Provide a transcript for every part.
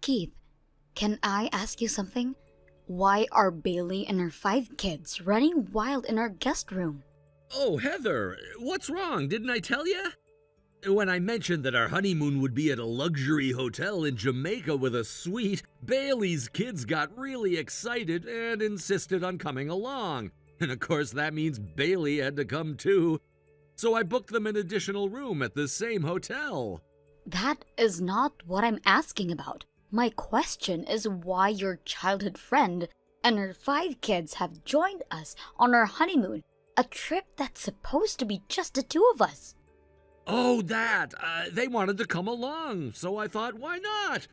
Keith, can I ask you something? Why are Bailey and her 5 kids running wild in our guest room? Oh, Heather, what's wrong? Didn't I tell you? When I mentioned that our honeymoon would be at a luxury hotel in Jamaica with a suite, Bailey's kids got really excited and insisted on coming along. And of course that means Bailey had to come too. So I booked them an additional room at the same hotel. That is not what I'm asking about. My question is why your childhood friend and her 5 kids have joined us on our honeymoon, a trip that's supposed to be just the 2 of us. Oh, that! They wanted to come along, so I thought, why not?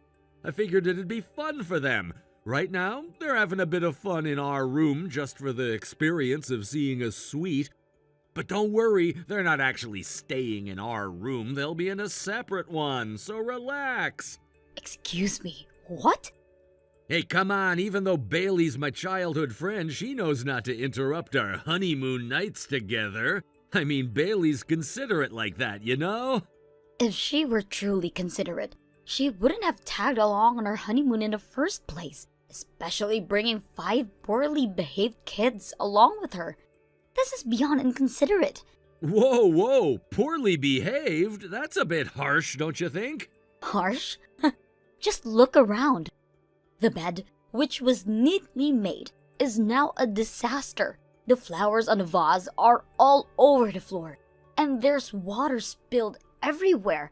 I figured it'd be fun for them. Right now, they're having a bit of fun in our room just for the experience of seeing a suite. But don't worry, they're not actually staying in our room. They'll be in a separate one, so relax. Excuse me, what? Hey, come on, even though Bailey's my childhood friend, she knows not to interrupt our honeymoon nights together. I mean, Bailey's considerate like that, you know? If she were truly considerate, she wouldn't have tagged along on our honeymoon in the first place, especially bringing 5 poorly behaved kids along with her. This is beyond inconsiderate. Whoa, poorly behaved? That's a bit harsh, don't you think? Harsh? Just look around. The bed, which was neatly made, is now a disaster. The flowers on the vase are all over the floor, and there's water spilled everywhere.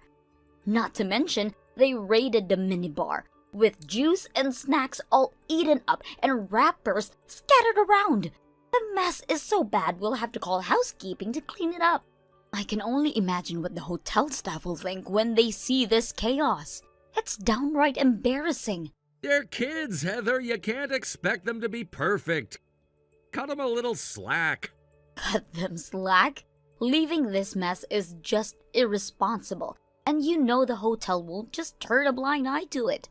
Not to mention, they raided the minibar, with juice and snacks all eaten up and wrappers scattered around. The mess is so bad we'll have to call housekeeping to clean it up. I can only imagine what the hotel staff will think when they see this chaos. It's downright embarrassing. They're kids, Heather. You can't expect them to be perfect. Cut them a little slack. Cut them slack? Leaving this mess is just irresponsible, and you know the hotel won't just turn a blind eye to it.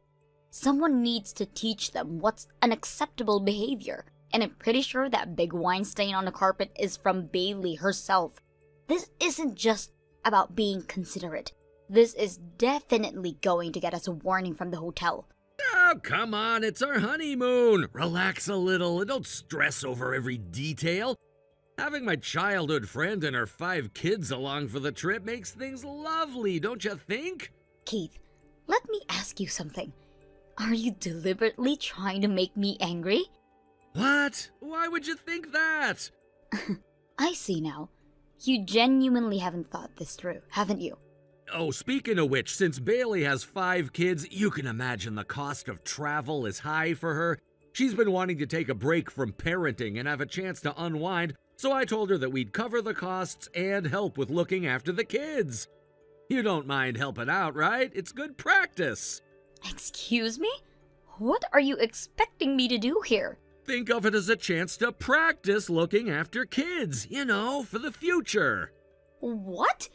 Someone needs to teach them what's unacceptable behavior, and I'm pretty sure that big wine stain on the carpet is from Bailey herself. This isn't just about being considerate. This is definitely going to get us a warning from the hotel. Oh, come on, it's our honeymoon. Relax a little and don't stress over every detail. Having my childhood friend and her 5 kids along for the trip makes things lovely, don't you think? Keith, let me ask you something. Are you deliberately trying to make me angry? What? Why would you think that? I see now. You genuinely haven't thought this through, haven't you? Oh, speaking of which, since Bailey has 5 kids, you can imagine the cost of travel is high for her. She's been wanting to take a break from parenting and have a chance to unwind, so I told her that we'd cover the costs and help with looking after the kids. You don't mind helping out, right? It's good practice. Excuse me? What are you expecting me to do here? Think of it as a chance to practice looking after kids, you know, for the future. What?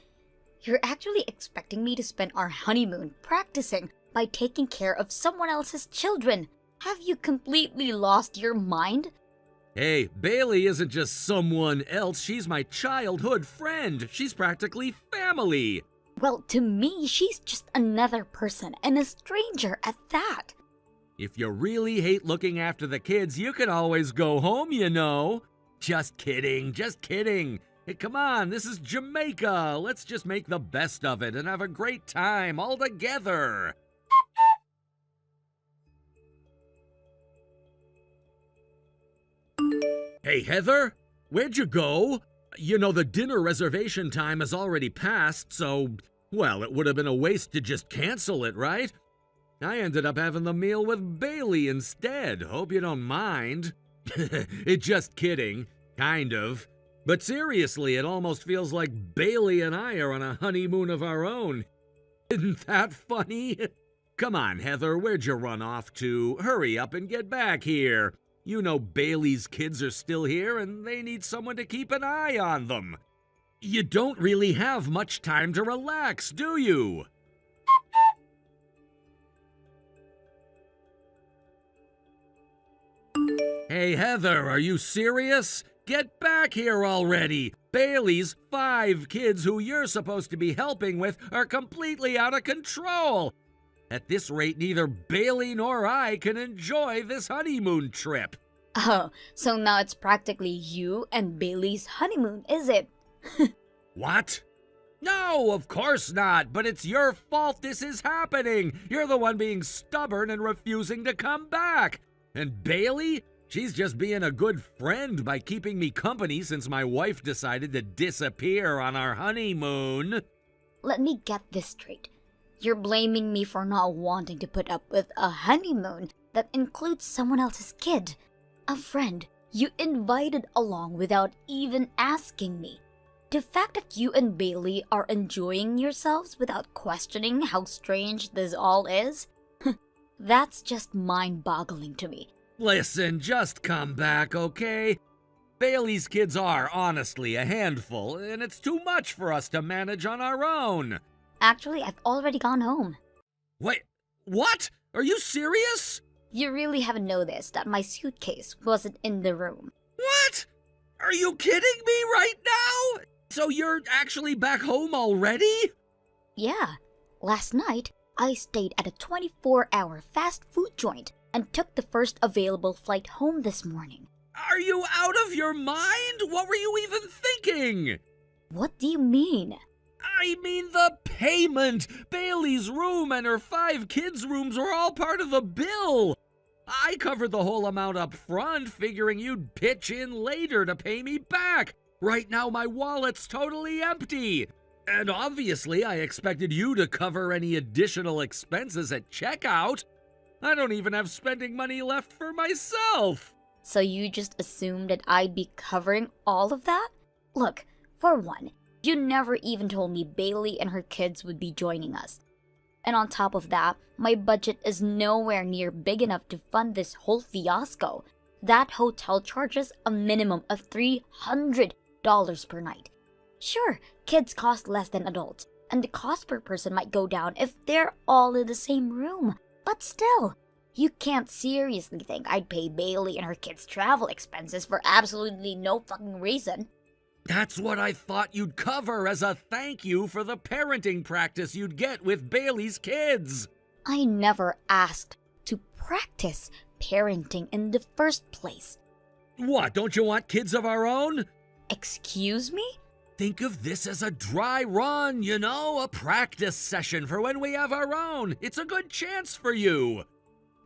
You're actually expecting me to spend our honeymoon practicing by taking care of someone else's children. Have you completely lost your mind? Hey, Bailey isn't just someone else. She's my childhood friend. She's practically family. Well, to me, she's just another person and a stranger at that. If you really hate looking after the kids, you can always go home, you know. Just kidding, just kidding. Hey, come on, this is Jamaica. Let's just make the best of it and have a great time all together. Hey, Heather, where'd you go? You know, the dinner reservation time has already passed, so, well, it would have been a waste to just cancel it, right? I ended up having the meal with Bailey instead. Hope you don't mind. Just kidding, kind of. But seriously, it almost feels like Bailey and I are on a honeymoon of our own. Isn't that funny? Come on, Heather, where'd you run off to? Hurry up and get back here. You know Bailey's kids are still here and they need someone to keep an eye on them. You don't really have much time to relax, do you? Hey, Heather, are you serious? Get back here already! Bailey's 5 kids who you're supposed to be helping with are completely out of control! At this rate, neither Bailey nor I can enjoy this honeymoon trip. Oh, so now it's practically you and Bailey's honeymoon, is it? What? No, of course not, but it's your fault this is happening. You're the one being stubborn and refusing to come back. And Bailey? She's just being a good friend by keeping me company since my wife decided to disappear on our honeymoon. Let me get this straight. You're blaming me for not wanting to put up with a honeymoon that includes someone else's kid. A friend you invited along without even asking me. The fact that you and Bailey are enjoying yourselves without questioning how strange this all is, that's just mind-boggling to me. Listen, just come back, okay? Bailey's kids are, honestly, a handful, and it's too much for us to manage on our own. Actually, I've already gone home. Wait, what? Are you serious? You really haven't noticed that my suitcase wasn't in the room. What? Are you kidding me right now? So you're actually back home already? Yeah. Last night, I stayed at a 24-hour fast food joint and took the first available flight home this morning. Are you out of your mind? What were you even thinking? What do you mean? I mean the payment! Bailey's room and her 5 kids' rooms were all part of the bill! I covered the whole amount up front, figuring you'd pitch in later to pay me back. Right now my wallet's totally empty. And obviously I expected you to cover any additional expenses at checkout. I don't even have spending money left for myself. So you just assumed that I'd be covering all of that? Look, for one, you never even told me Bailey and her kids would be joining us. And on top of that, my budget is nowhere near big enough to fund this whole fiasco. That hotel charges a minimum of $300 per night. Sure, kids cost less than adults, and the cost per person might go down if they're all in the same room. But still, you can't seriously think I'd pay Bailey and her kids' travel expenses for absolutely no fucking reason. That's what I thought you'd cover as a thank you for the parenting practice you'd get with Bailey's kids. I never asked to practice parenting in the first place. What, don't you want kids of our own? Excuse me? Think of this as a dry run, you know, a practice session for when we have our own. It's a good chance for you.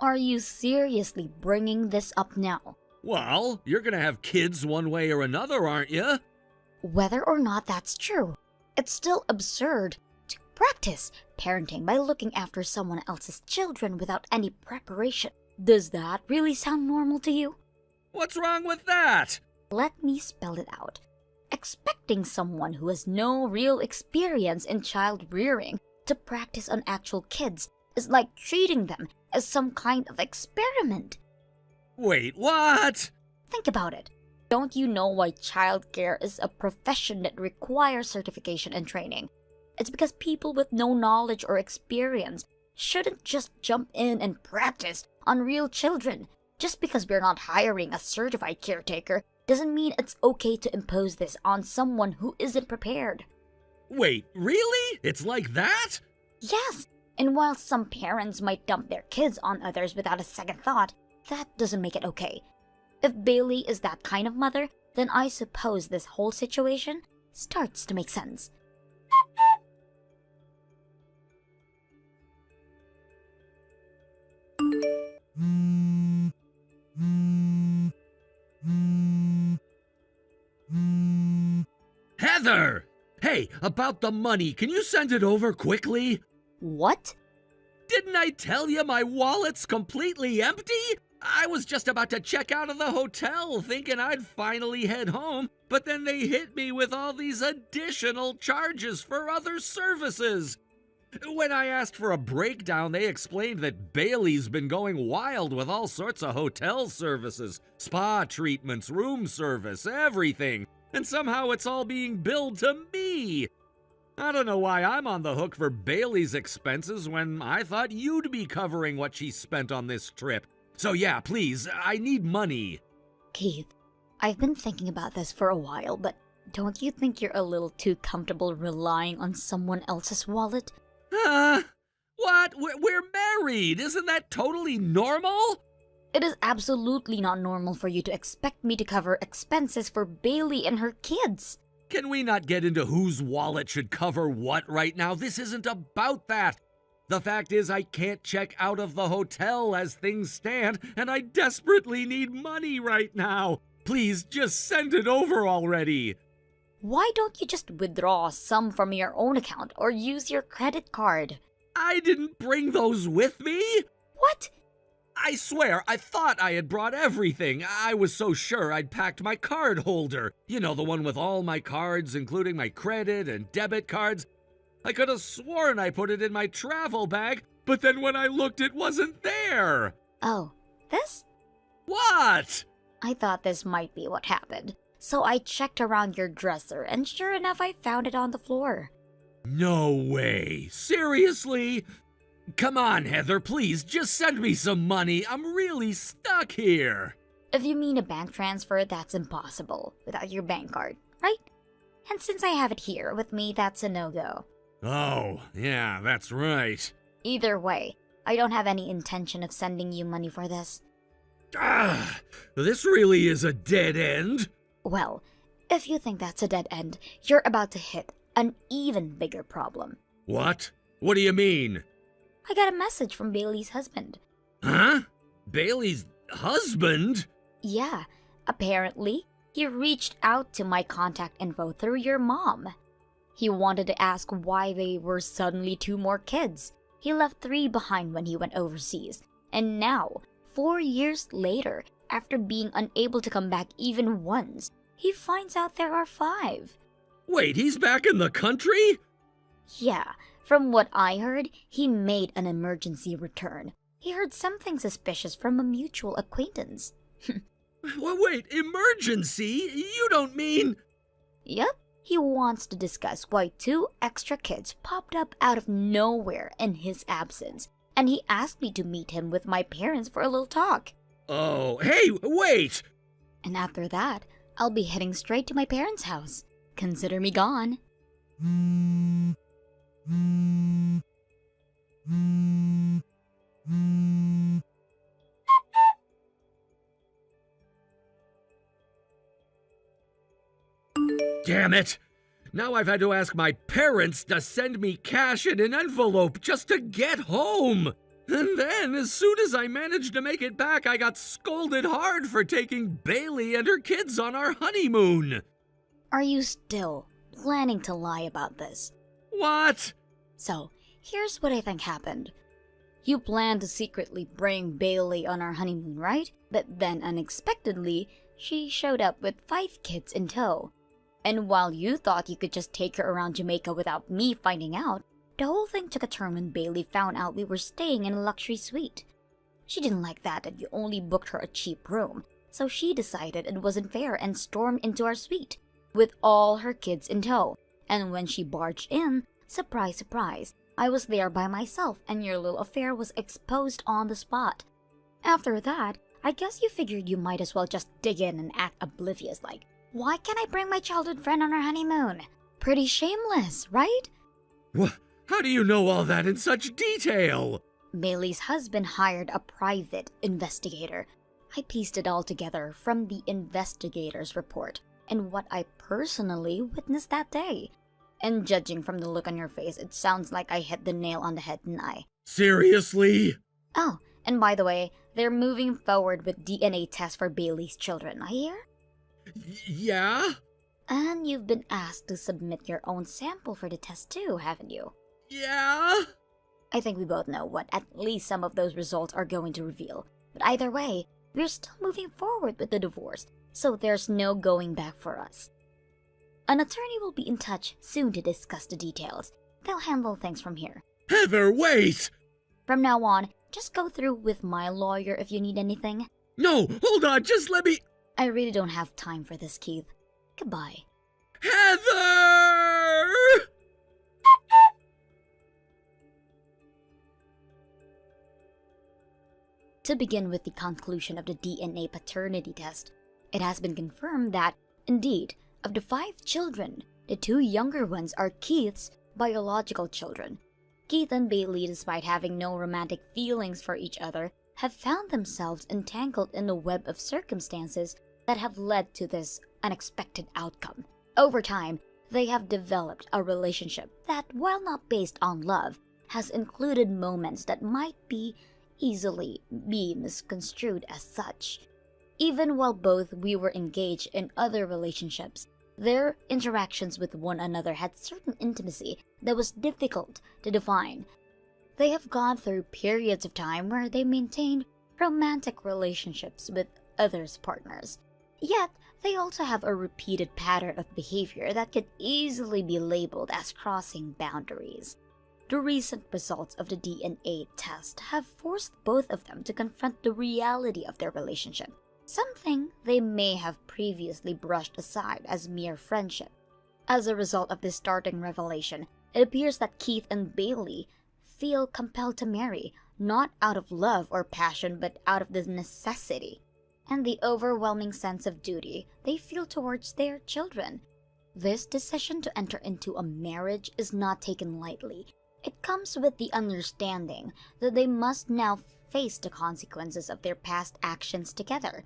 Are you seriously bringing this up now? Well, you're gonna have kids one way or another, aren't you? Whether or not that's true, it's still absurd to practice parenting by looking after someone else's children without any preparation. Does that really sound normal to you? What's wrong with that? Let me spell it out. Expecting someone who has no real experience in child rearing to practice on actual kids is like treating them as some kind of experiment. Wait, what? Think about it. Don't you know why childcare is a profession that requires certification and training? It's because people with no knowledge or experience shouldn't just jump in and practice on real children. Just because we're not hiring a certified caretaker doesn't mean it's okay to impose this on someone who isn't prepared. Wait, really? It's like that? Yes, and while some parents might dump their kids on others without a second thought, that doesn't make it okay. If Bailey is that kind of mother, then I suppose this whole situation starts to make sense. Heather! Hey, about the money, can you send it over quickly? What? Didn't I tell you my wallet's completely empty? I was just about to check out of the hotel thinking I'd finally head home, but then they hit me with all these additional charges for other services. When I asked for a breakdown, they explained that Bailey's been going wild with all sorts of hotel services, spa treatments, room service, everything, and somehow it's all being billed to me. I don't know why I'm on the hook for Bailey's expenses when I thought you'd be covering what she spent on this trip. So yeah, please, I need money. Keith, I've been thinking about this for a while, but don't you think you're a little too comfortable relying on someone else's wallet? What? We're married! Isn't that totally normal? It is absolutely not normal for you to expect me to cover expenses for Bailey and her kids. Can we not get into whose wallet should cover what right now? This isn't about that. The fact is, I can't check out of the hotel as things stand, and I desperately need money right now. Please, just send it over already. Why don't you just withdraw some from your own account or use your credit card? I didn't bring those with me. What? I swear, I thought I had brought everything. I was so sure I'd packed my card holder. You know, the one with all my cards, including my credit and debit cards. I could have sworn I put it in my travel bag, but then when I looked, it wasn't there. Oh, this? What? I thought this might be what happened. So I checked around your dresser, and sure enough, I found it on the floor. No way. Seriously? Come on, Heather, please, just send me some money. I'm really stuck here. If you mean a bank transfer, that's impossible without your bank card, right? And since I have it here with me, that's a no-go. Oh, yeah, that's right. Either way, I don't have any intention of sending you money for this. This really is a dead end. Well, if you think that's a dead end, you're about to hit an even bigger problem. What? What do you mean? I got a message from Bailey's husband. Huh? Bailey's husband? Yeah, apparently, he reached out to my contact info through your mom. He wanted to ask why they were suddenly 2 more kids. He left 3 behind when he went overseas. And now, 4 years later, after being unable to come back even once, he finds out there are 5. Wait, he's back in the country? Yeah, from what I heard, he made an emergency return. He heard something suspicious from a mutual acquaintance. Wait, emergency? You don't mean... Yep, he wants to discuss why 2 extra kids popped up out of nowhere in his absence, and he asked me to meet him with my parents for a little talk. Oh, hey, wait! And after that, I'll be heading straight to my parents' house. Consider me gone. Damn it! Now I've had to ask my parents to send me cash in an envelope just to get home! And then, as soon as I managed to make it back, I got scolded hard for taking Bailey and her kids on our honeymoon! Are you still planning to lie about this? What? So, here's what I think happened. You planned to secretly bring Bailey on our honeymoon, right? But then unexpectedly, she showed up with 5 kids in tow. And while you thought you could just take her around Jamaica without me finding out, the whole thing took a turn when Bailey found out we were staying in a luxury suite. She didn't like that you only booked her a cheap room, so she decided it wasn't fair and stormed into our suite, with all her kids in tow. And when she barged in, surprise, surprise, I was there by myself and your little affair was exposed on the spot. After that, I guess you figured you might as well just dig in and act oblivious like, why can't I bring my childhood friend on our honeymoon? Pretty shameless, right? What? How do you know all that in such detail? Bailey's husband hired a private investigator. I pieced it all together from the investigator's report and what I personally witnessed that day. And judging from the look on your face, it sounds like I hit the nail on the head, didn't I? Seriously? Oh, and by the way, they're moving forward with DNA tests for Bailey's children, I hear? Yeah? And you've been asked to submit your own sample for the test too, haven't you? Yeah? I think we both know what at least some of those results are going to reveal. But either way, we're still moving forward with the divorce, so there's no going back for us. An attorney will be in touch soon to discuss the details. They'll handle things from here. Heather, wait! From now on, just go through with my lawyer if you need anything. No, hold on, just let me... I really don't have time for this, Keith. Goodbye. Heather! To begin with the conclusion of the DNA paternity test, it has been confirmed that, indeed, of the 5 children, the 2 younger ones are Keith's biological children. Keith and Bailey, despite having no romantic feelings for each other, have found themselves entangled in a web of circumstances that have led to this unexpected outcome. Over time, they have developed a relationship that, while not based on love, has included moments that might easily be misconstrued as such. Even while both we were engaged in other relationships, their interactions with one another had certain intimacy that was difficult to define. They have gone through periods of time where they maintained romantic relationships with others' partners. Yet, they also have a repeated pattern of behavior that could easily be labeled as crossing boundaries. The recent results of the DNA test have forced both of them to confront the reality of their relationship, something they may have previously brushed aside as mere friendship. As a result of this startling revelation, it appears that Keith and Bailey feel compelled to marry, not out of love or passion, but out of the necessity and the overwhelming sense of duty they feel towards their children. This decision to enter into a marriage is not taken lightly. It comes with the understanding that they must now face the consequences of their past actions together.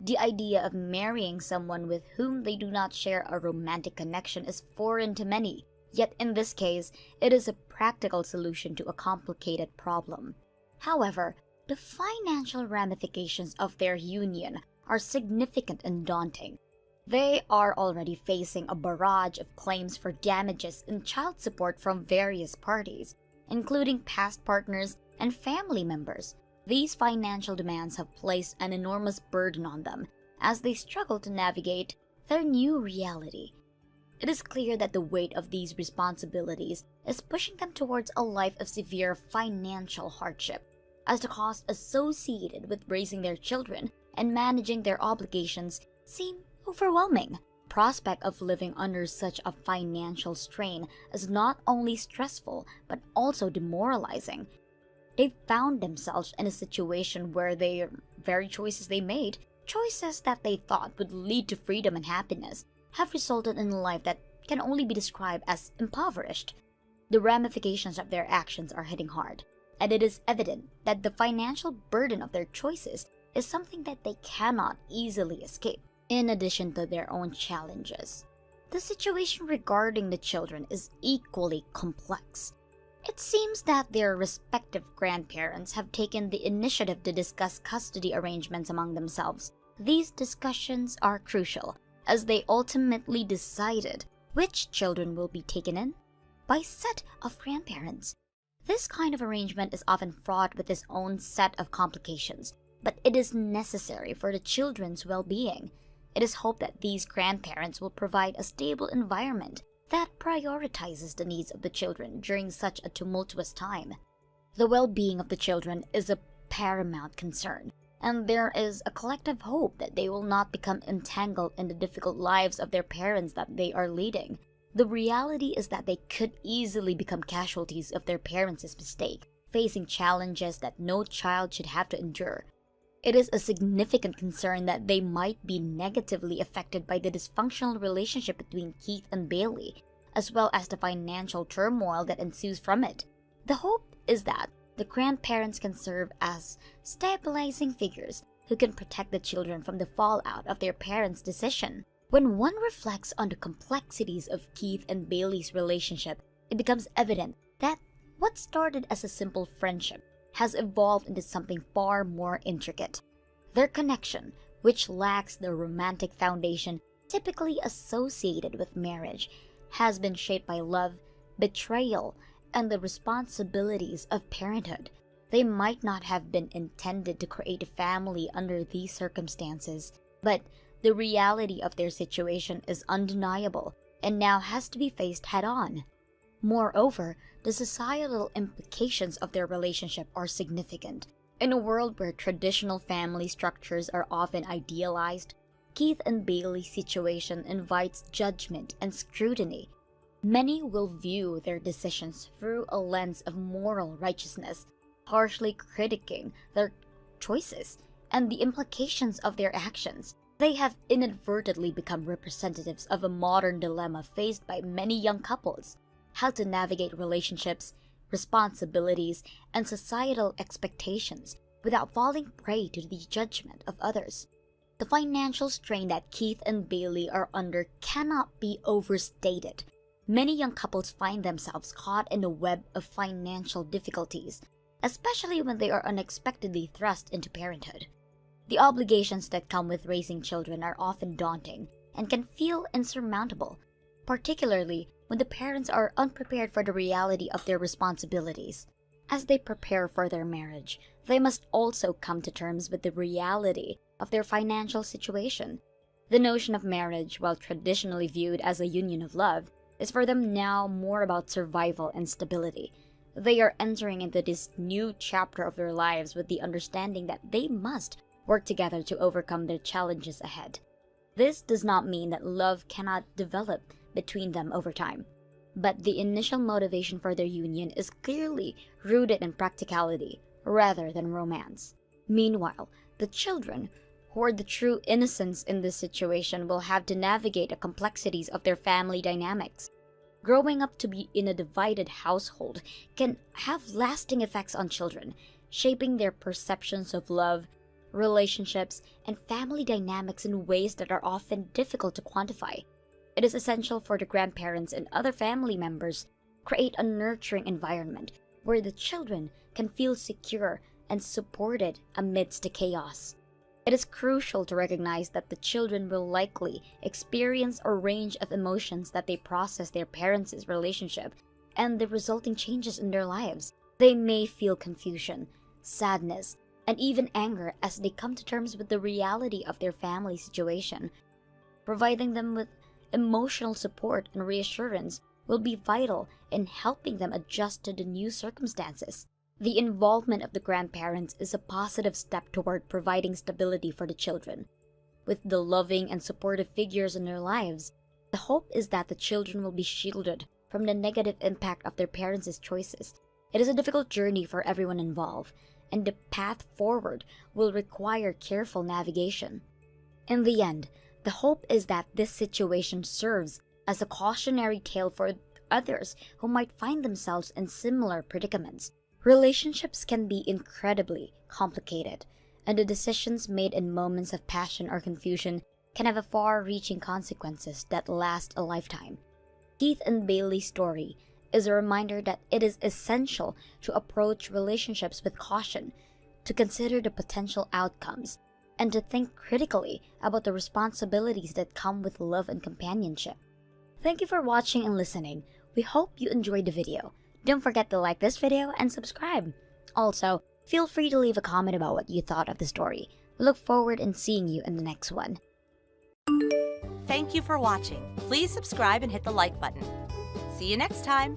The idea of marrying someone with whom they do not share a romantic connection is foreign to many, yet in this case, it is a practical solution to a complicated problem. However, the financial ramifications of their union are significant and daunting. They are already facing a barrage of claims for damages and child support from various parties, including past partners and family members. These financial demands have placed an enormous burden on them as they struggle to navigate their new reality. It is clear that the weight of these responsibilities is pushing them towards a life of severe financial hardship, as the costs associated with raising their children and managing their obligations seem overwhelming. Prospect of living under such a financial strain is not only stressful but also demoralizing. They've found themselves in a situation where their very choices they made, choices that they thought would lead to freedom and happiness, have resulted in a life that can only be described as impoverished. The ramifications of their actions are hitting hard, and it is evident that the financial burden of their choices is something that they cannot easily escape, in addition to their own challenges. The situation regarding the children is equally complex. It seems that their respective grandparents have taken the initiative to discuss custody arrangements among themselves. These discussions are crucial, as they ultimately decided which children will be taken in by set of grandparents. This kind of arrangement is often fraught with its own set of complications, but it is necessary for the children's well-being. It is hoped that these grandparents will provide a stable environment that prioritizes the needs of the children during such a tumultuous time. The well-being of the children is a paramount concern, and there is a collective hope that they will not become entangled in the difficult lives of their parents that they are leading. The reality is that they could easily become casualties of their parents' mistake, facing challenges that no child should have to endure. It is a significant concern that they might be negatively affected by the dysfunctional relationship between Keith and Bailey, as well as the financial turmoil that ensues from it. The hope is that the grandparents can serve as stabilizing figures who can protect the children from the fallout of their parents' decision. When one reflects on the complexities of Keith and Bailey's relationship, it becomes evident that what started as a simple friendship has evolved into something far more intricate. Their connection, which lacks the romantic foundation typically associated with marriage, has been shaped by love, betrayal, and the responsibilities of parenthood. They might not have been intended to create a family under these circumstances, but the reality of their situation is undeniable and now has to be faced head-on. Moreover, the societal implications of their relationship are significant. In a world where traditional family structures are often idealized, Keith and Bailey's situation invites judgment and scrutiny. Many will view their decisions through a lens of moral righteousness, harshly critiquing their choices and the implications of their actions. They have inadvertently become representatives of a modern dilemma faced by many young couples: how to navigate relationships, responsibilities, and societal expectations without falling prey to the judgment of others. The financial strain that Keith and Bailey are under cannot be overstated. Many young couples find themselves caught in a web of financial difficulties, especially when they are unexpectedly thrust into parenthood. The obligations that come with raising children are often daunting and can feel insurmountable, particularly when the parents are unprepared for the reality of their responsibilities. As they prepare for their marriage, they must also come to terms with the reality of their financial situation. The notion of marriage, while traditionally viewed as a union of love, is for them now more about survival and stability. They are entering into this new chapter of their lives with the understanding that they must work together to overcome their challenges ahead. This does not mean that love cannot develop between them over time, but the initial motivation for their union is clearly rooted in practicality rather than romance. Meanwhile, the children, who are the true innocents in this situation, will have to navigate the complexities of their family dynamics. Growing up to be in a divided household can have lasting effects on children, shaping their perceptions of love, relationships, and family dynamics in ways that are often difficult to quantify. It is essential for the grandparents and other family members to create a nurturing environment where the children can feel secure and supported amidst the chaos. It is crucial to recognize that the children will likely experience a range of emotions that they process their parents' relationship and the resulting changes in their lives. They may feel confusion, sadness, and even anger as they come to terms with the reality of their family situation. Providing them with emotional support and reassurance will be vital in helping them adjust to the new circumstances. The involvement of the grandparents is a positive step toward providing stability for the children. With the loving and supportive figures in their lives, the hope is that the children will be shielded from the negative impact of their parents' choices. It is a difficult journey for everyone involved, and the path forward will require careful navigation. In the end, the hope is that this situation serves as a cautionary tale for others who might find themselves in similar predicaments. Relationships can be incredibly complicated, and the decisions made in moments of passion or confusion can have far-reaching consequences that last a lifetime. Keith and Bailey's story is a reminder that it is essential to approach relationships with caution, to consider the potential outcomes, and to think critically about the responsibilities that come with love and companionship. Thank you for watching and listening. We hope you enjoyed the video. Don't forget to like this video and subscribe. Also, feel free to leave a comment about what you thought of the story. We look forward in seeing you in the next one. Thank you for watching. Please subscribe and hit the like button. See you next time.